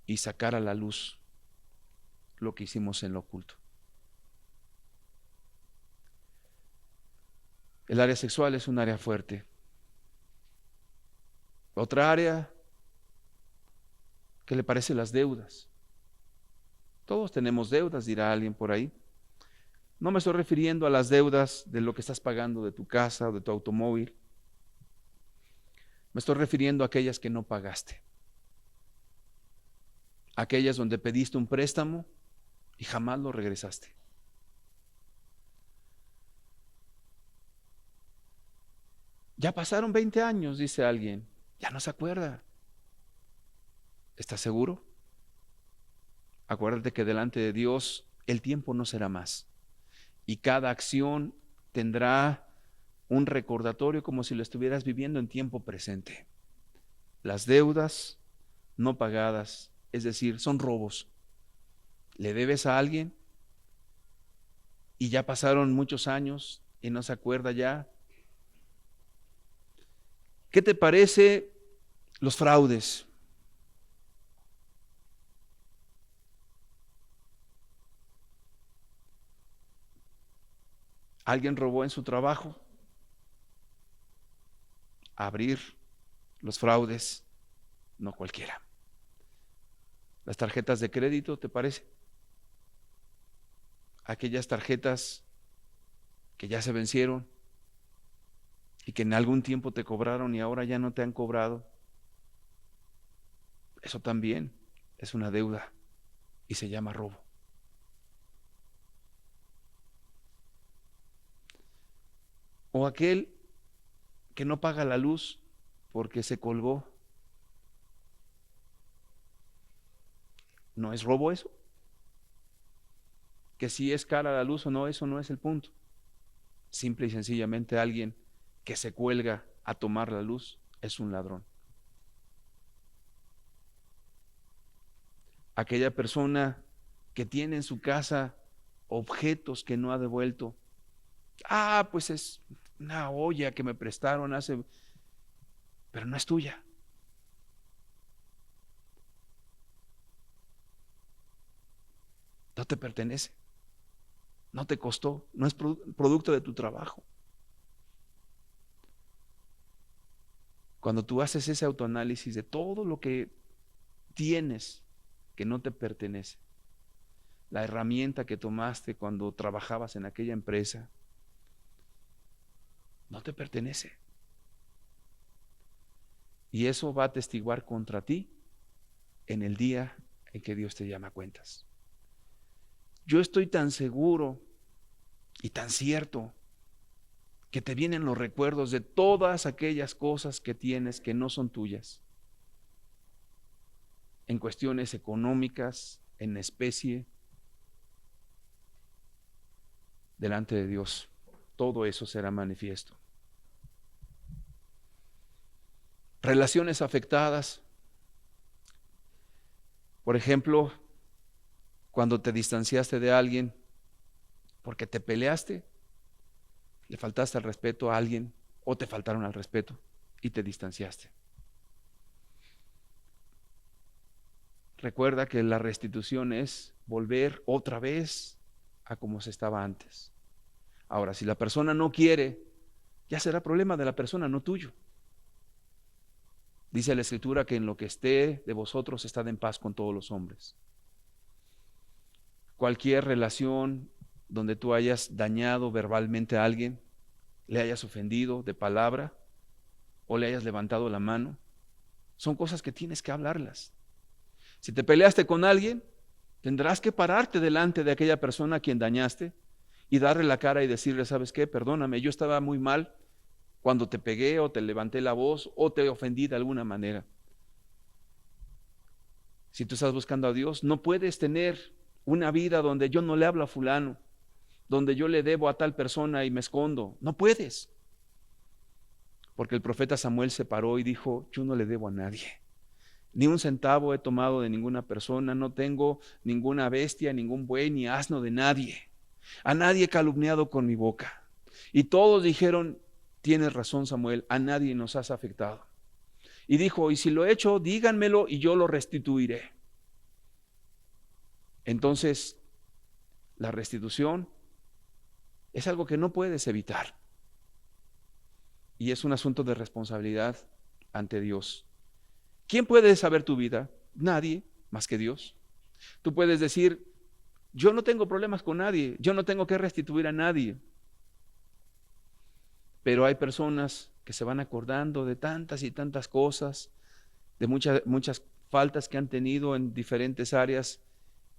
y sacar a la luz lo que hicimos en lo oculto. El área sexual es un área fuerte. Otra área, ¿qué le parece las deudas? Todos tenemos deudas, dirá alguien por ahí. No me estoy refiriendo a las deudas de lo que estás pagando de tu casa o de tu automóvil. Me estoy refiriendo a aquellas que no pagaste. Aquellas donde pediste un préstamo y jamás lo regresaste. Ya pasaron 20 años, dice alguien. Ya no se acuerda. ¿Estás seguro? Acuérdate que delante de Dios el tiempo no será más. Y cada acción tendrá un recordatorio como si lo estuvieras viviendo en tiempo presente. Las deudas no pagadas, es decir, son robos. Le debes a alguien y ya pasaron muchos años y no se acuerda ya. ¿Qué te parece los fraudes? ¿Alguien robó en su trabajo? Abrir los fraudes, no cualquiera. Las tarjetas de crédito, ¿te parece? Aquellas tarjetas que ya se vencieron y que en algún tiempo te cobraron y ahora ya no te han cobrado. Eso también es una deuda y se llama robo. O aquel que no paga la luz porque se colgó. ¿No es robo eso? Que si es cara la luz o no, eso no es el punto. Simple y sencillamente alguien que se cuelga a tomar la luz es un ladrón. Aquella persona que tiene en su casa objetos que no ha devuelto. Ah, pues es una olla que me prestaron hace, pero no es tuya. No te pertenece. No te costó. No es producto de tu trabajo. Cuando tú haces ese autoanálisis de todo lo que tienes que no te pertenece, la herramienta que tomaste cuando trabajabas en aquella empresa, no te pertenece. Y eso va a atestiguar contra ti en el día en que Dios te llama a cuentas. Yo estoy tan seguro y tan cierto que te vienen los recuerdos de todas aquellas cosas que tienes que no son tuyas, en cuestiones económicas, en especie, delante de Dios. Todo eso será manifiesto. Relaciones afectadas. Por ejemplo, cuando te distanciaste de alguien porque te peleaste, le faltaste al respeto a alguien o te faltaron al respeto y te distanciaste. Recuerda que la restitución es volver otra vez a como se estaba antes. Ahora, si la persona no quiere, ya será problema de la persona, no tuyo. Dice la Escritura que en lo que esté de vosotros, estad en paz con todos los hombres. Cualquier relación donde tú hayas dañado verbalmente a alguien, le hayas ofendido de palabra o le hayas levantado la mano, son cosas que tienes que hablarlas. Si te peleaste con alguien, tendrás que pararte delante de aquella persona a quien dañaste y darle la cara y decirle, ¿sabes qué? Perdóname, yo estaba muy mal cuando te pegué o te levanté la voz o te ofendí de alguna manera. Si tú estás buscando a Dios, no puedes tener una vida donde yo no le hablo a fulano, donde yo le debo a tal persona y me escondo. No puedes. Porque el profeta Samuel se paró y dijo, yo no le debo a nadie. Ni un centavo he tomado de ninguna persona, no tengo ninguna bestia, ningún buey, ni asno de nadie. A nadie he calumniado con mi boca. Y todos dijeron, tienes razón, Samuel, a nadie nos has afectado. Y dijo, y si lo he hecho, díganmelo y yo lo restituiré. Entonces, la restitución es algo que no puedes evitar. Y es un asunto de responsabilidad ante Dios. ¿Quién puede saber tu vida? Nadie más que Dios. Tú puedes decir, yo no tengo problemas con nadie, yo no tengo que restituir a nadie. Pero hay personas que se van acordando de tantas y tantas cosas, de muchas faltas que han tenido en diferentes áreas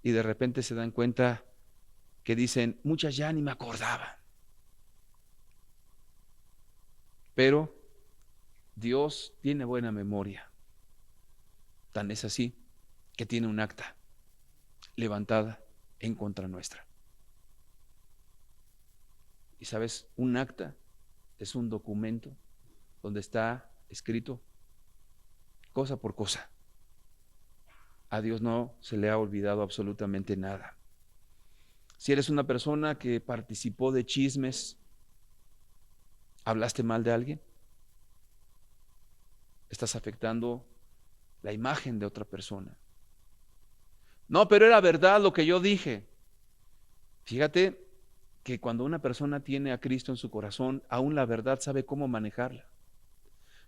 y de repente se dan cuenta que dicen, muchas ya ni me acordaba. Pero Dios tiene buena memoria. Tan es así que tiene un acta levantada en contra nuestra. Y sabes, un acta es un documento donde está escrito cosa por cosa. A Dios no se le ha olvidado absolutamente nada. Si eres una persona que participó de chismes, ¿hablaste mal de alguien? Estás afectando la imagen de otra persona. No, pero era verdad lo que yo dije. Fíjate que cuando una persona tiene a Cristo en su corazón, aún la verdad sabe cómo manejarla.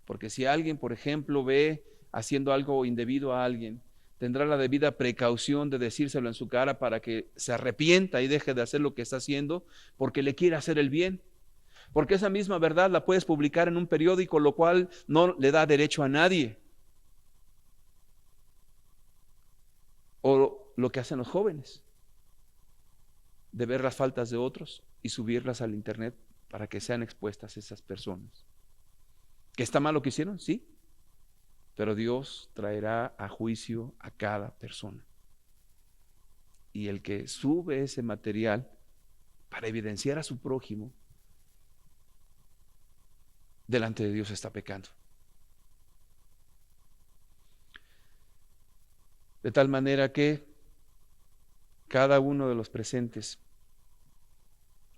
Porque si alguien, por ejemplo, ve haciendo algo indebido a alguien, tendrá la debida precaución de decírselo en su cara para que se arrepienta y deje de hacer lo que está haciendo, porque le quiere hacer el bien. Porque esa misma verdad la puedes publicar en un periódico, lo cual no le da derecho a nadie. O lo que hacen los jóvenes, de ver las faltas de otros y subirlas al internet para que sean expuestas esas personas. ¿Que está mal lo que hicieron? Sí, pero Dios traerá a juicio a cada persona. Y el que sube ese material para evidenciar a su prójimo, delante de Dios está pecando. De tal manera que cada uno de los presentes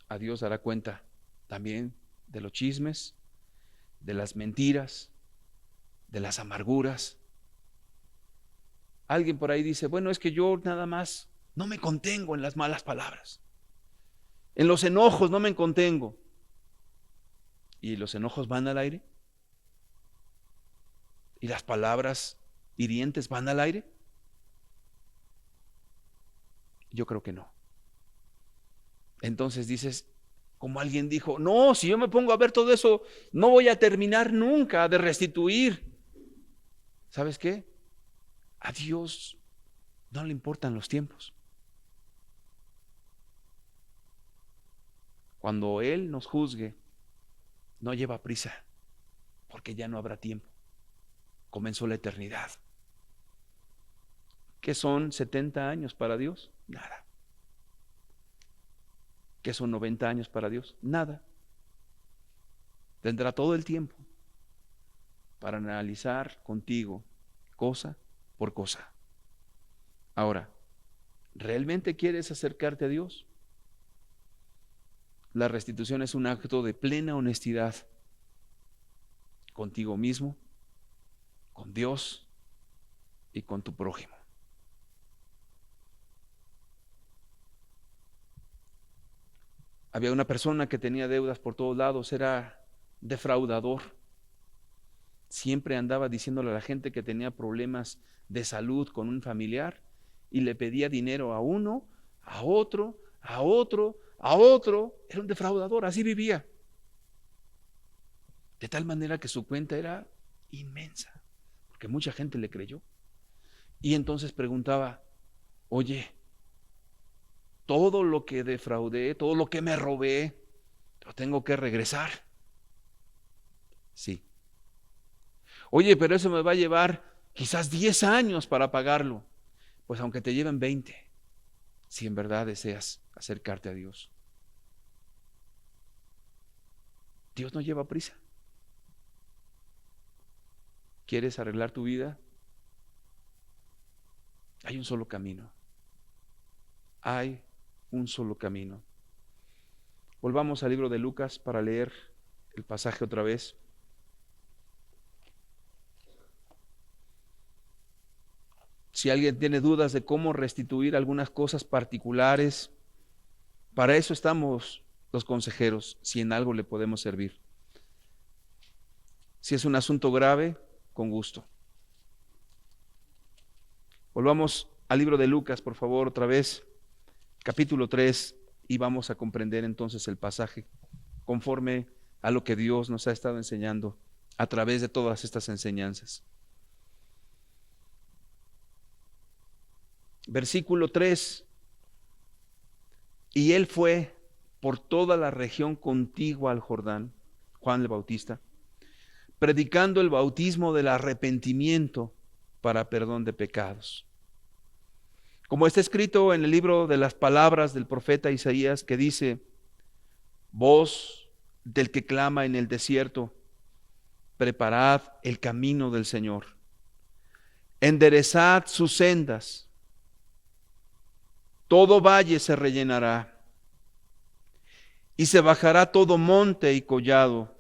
a Dios dará cuenta también de los chismes, de las mentiras, de las amarguras. Alguien por ahí dice, bueno, es que yo nada más no me contengo en las malas palabras. En los enojos no me contengo. ¿Y los enojos van al aire? ¿Y las palabras hirientes van al aire? Yo creo que no. Entonces dices, como alguien dijo, no, si yo me pongo a ver todo eso, no voy a terminar nunca de restituir. ¿Sabes qué? A Dios no le importan los tiempos. Cuando Él nos juzgue, no lleva prisa, porque ya no habrá tiempo. Comenzó la eternidad. ¿Qué son 70 años para Dios? Nada. ¿Qué son 90 años para Dios? Nada. Tendrá todo el tiempo para analizar contigo cosa por cosa. Ahora, ¿realmente quieres acercarte a Dios? La restitución es un acto de plena honestidad contigo mismo, con Dios y con tu prójimo. Había una persona que tenía deudas por todos lados, era defraudador. Siempre andaba diciéndole a la gente que tenía problemas de salud con un familiar y le pedía dinero a uno, a otro, a otro, a otro. Era un defraudador, así vivía. De tal manera que su cuenta era inmensa, porque mucha gente le creyó. Y entonces preguntaba, oye, todo lo que defraudé, todo lo que me robé, lo tengo que regresar. Sí. Oye, pero eso me va a llevar quizás 10 años para pagarlo. Pues aunque te lleven 20, si en verdad deseas acercarte a Dios. Dios no lleva prisa. ¿Quieres arreglar tu vida? Hay un solo camino. Hay un solo camino. Volvamos al libro de Lucas para leer el pasaje otra vez. Si alguien tiene dudas de cómo restituir algunas cosas particulares, para eso estamos los consejeros, si en algo le podemos servir. Si es un asunto grave, con gusto. Volvamos al libro de Lucas, por favor, otra vez, capítulo 3, y vamos a comprender entonces el pasaje conforme a lo que Dios nos ha estado enseñando a través de todas estas enseñanzas. Versículo 3. Y él fue por toda la región contigua al Jordán, Juan el Bautista, predicando el bautismo del arrepentimiento para perdón de pecados. Como está escrito en el libro de las palabras del profeta Isaías, que dice, voz del que clama en el desierto, preparad el camino del Señor, enderezad sus sendas, todo valle se rellenará, y se bajará todo monte y collado,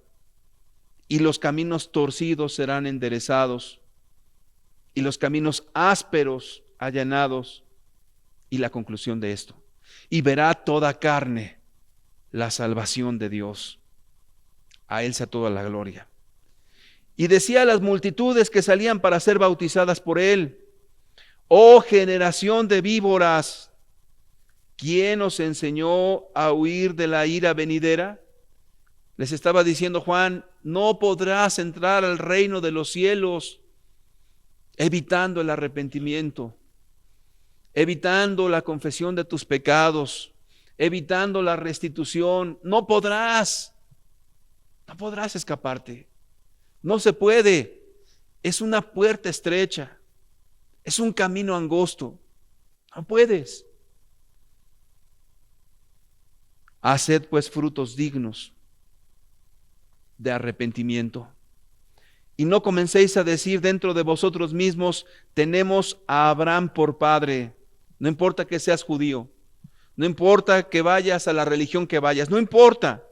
y los caminos torcidos serán enderezados, y los caminos ásperos allanados. Y la conclusión de esto, y verá toda carne la salvación de Dios. A Él sea toda la gloria. Y decía a las multitudes que salían para ser bautizadas por Él, oh generación de víboras, ¿quién os enseñó a huir de la ira venidera? Les estaba diciendo Juan, no podrás entrar al reino de los cielos evitando el arrepentimiento, evitando la confesión de tus pecados, evitando la restitución. No podrás escaparte. No se puede. Es una puerta estrecha, es un camino angosto. No puedes. Haced pues frutos dignos de arrepentimiento. Y no comencéis a decir dentro de vosotros mismos, tenemos a Abraham por padre. No importa que seas judío, no importa que vayas a la religión que vayas, no importa.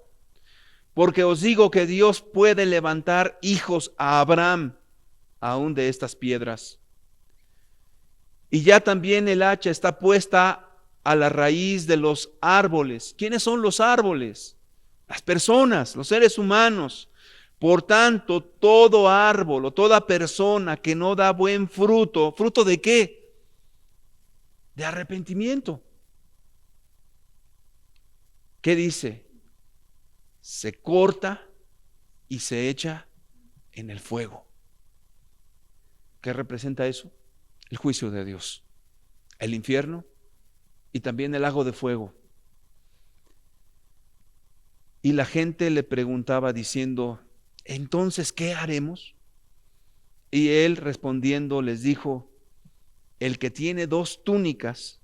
Porque os digo que Dios puede levantar hijos a Abraham, aún de estas piedras. Y ya también el hacha está puesta a la raíz de los árboles. ¿Quiénes son los árboles? Las personas, los seres humanos. Por tanto, todo árbol o toda persona que no da buen fruto, ¿fruto de qué? De arrepentimiento. ¿Qué dice? Se corta y se echa en el fuego. ¿Qué representa eso? El juicio de Dios, el infierno y también el lago de fuego. Y la gente le preguntaba diciendo, entonces, ¿qué haremos? Y él respondiendo les dijo, el que tiene 2 túnicas,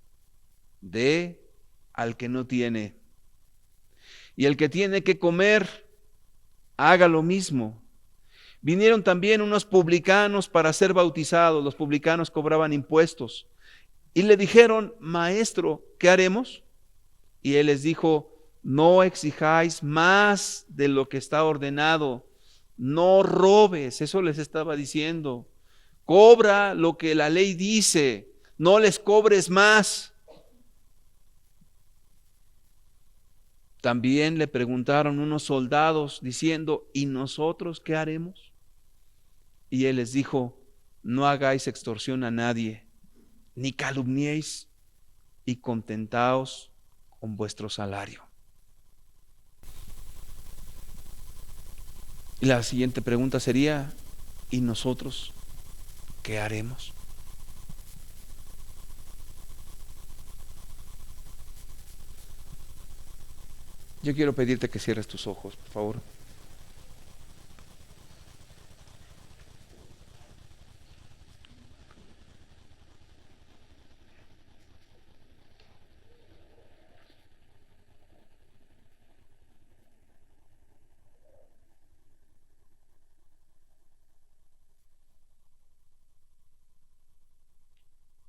dé al que no tiene. Y el que tiene que comer, haga lo mismo. Vinieron también unos publicanos para ser bautizados. Los publicanos cobraban impuestos. Y le dijeron, maestro, ¿qué haremos? Y él les dijo, no exijáis más de lo que está ordenado. No robes, eso les estaba diciendo. Cobra lo que la ley dice, no les cobres más. También le preguntaron unos soldados diciendo, ¿y nosotros qué haremos? Y él les dijo, no hagáis extorsión a nadie, ni calumniéis, y contentaos con vuestro salario. Y la siguiente pregunta sería, ¿y nosotros qué haremos? Yo quiero pedirte que cierres tus ojos, por favor.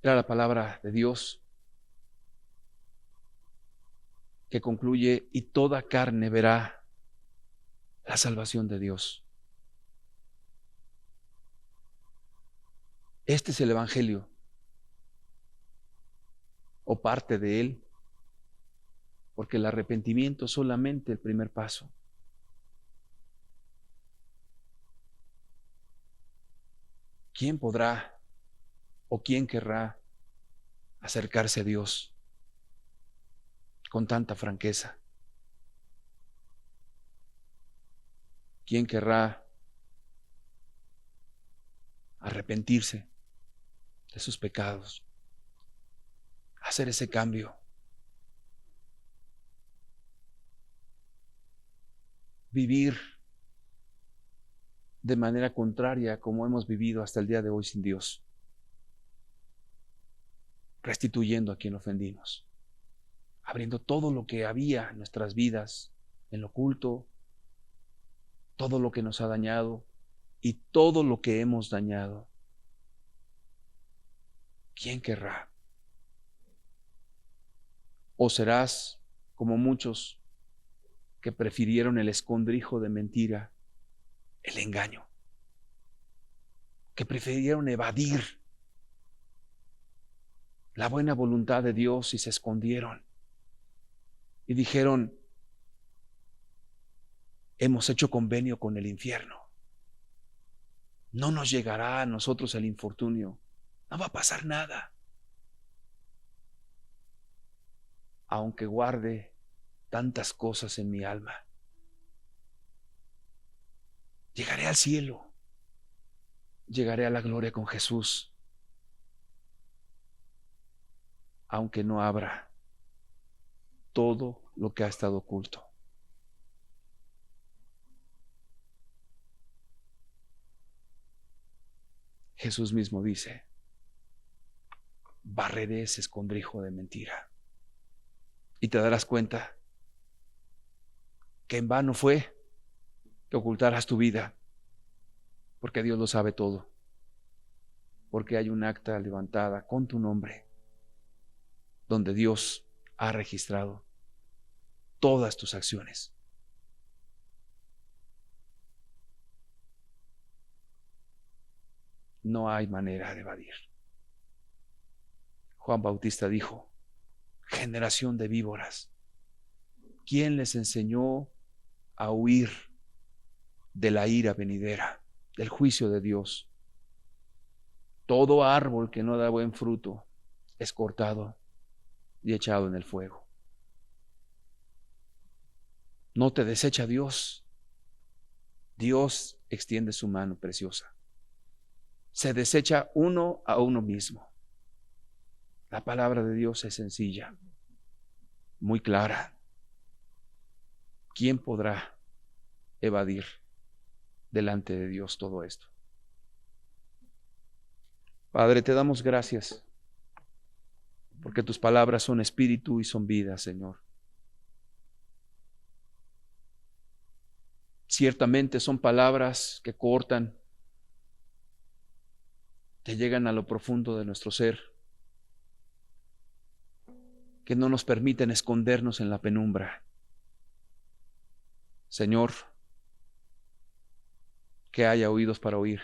Era la palabra de Dios que concluye, y toda carne verá la salvación de Dios. Este es el Evangelio, o parte de él, porque el arrepentimiento es solamente el primer paso. ¿Quién podrá o quién querrá acercarse a Dios con tanta franqueza? ¿Quién querrá arrepentirse de sus pecados, hacer ese cambio, vivir de manera contraria como hemos vivido hasta el día de hoy sin Dios, restituyendo a quien ofendimos, abriendo todo lo que había en nuestras vidas, en lo oculto, todo lo que nos ha dañado y todo lo que hemos dañado? ¿Quién querrá? ¿O serás como muchos que prefirieron el escondrijo de mentira, el engaño, que prefirieron evadir la buena voluntad de Dios y se escondieron y dijeron, hemos hecho convenio con el infierno, no nos llegará a nosotros el infortunio, no va a pasar nada, aunque guarde tantas cosas en mi alma? Llegaré al cielo, llegaré a la gloria con Jesús, aunque no abra todo lo que ha estado oculto. Jesús mismo dice, barreré ese escondrijo de mentira. Y te darás cuenta que en vano fue que ocultaras tu vida, porque Dios lo sabe todo, porque hay un acta levantada con tu nombre, donde Dios ha registrado todas tus acciones. No hay manera de evadir. Juan Bautista dijo, generación de víboras. ¿Quién les enseñó a huir de la ira venidera, del juicio de Dios? Todo árbol que no da buen fruto es cortado y echado en el fuego. No te desecha Dios. Dios extiende su mano preciosa. Se desecha uno a uno mismo. La palabra de Dios es sencilla, muy clara. ¿Quién podrá evadir delante de Dios todo esto? Padre, te damos gracias porque tus palabras son espíritu y son vida, Señor. Ciertamente son palabras que cortan, que llegan a lo profundo de nuestro ser, que no nos permiten escondernos en la penumbra. Señor, que haya oídos para oír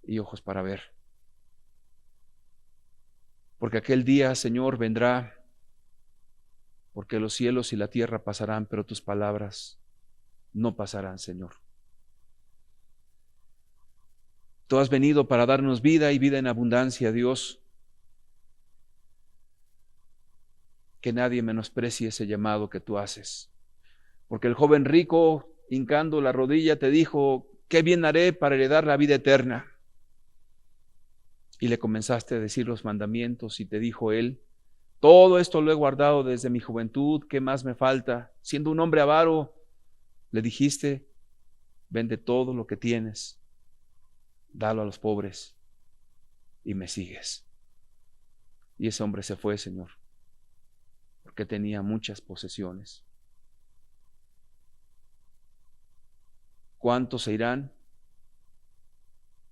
y ojos para ver. Porque aquel día, Señor, vendrá, porque los cielos y la tierra pasarán, pero tus palabras no pasarán, Señor. Tú has venido para darnos vida y vida en abundancia, Dios. Que nadie menosprecie ese llamado que tú haces. Porque el joven rico, hincando la rodilla, te dijo: ¿qué bien haré para heredar la vida eterna? Y le comenzaste a decir los mandamientos y te dijo él: todo esto lo he guardado desde mi juventud, ¿qué más me falta? Siendo un hombre avaro, le dijiste: vende todo lo que tienes, dalo a los pobres y me sigues. Y ese hombre se fue, Señor, porque tenía muchas posesiones. ¿Cuántos se irán?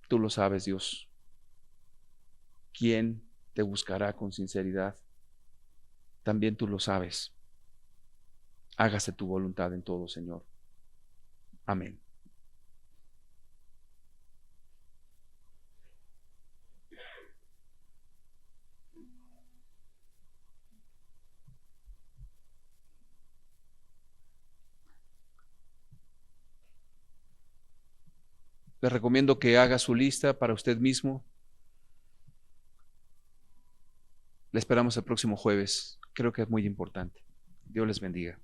Tú lo sabes, Dios. ¿Quién te buscará con sinceridad? También tú lo sabes. Hágase tu voluntad en todo, Señor. Amén. Les recomiendo que haga su lista para usted mismo. Le esperamos el próximo jueves. Creo que es muy importante. Dios les bendiga.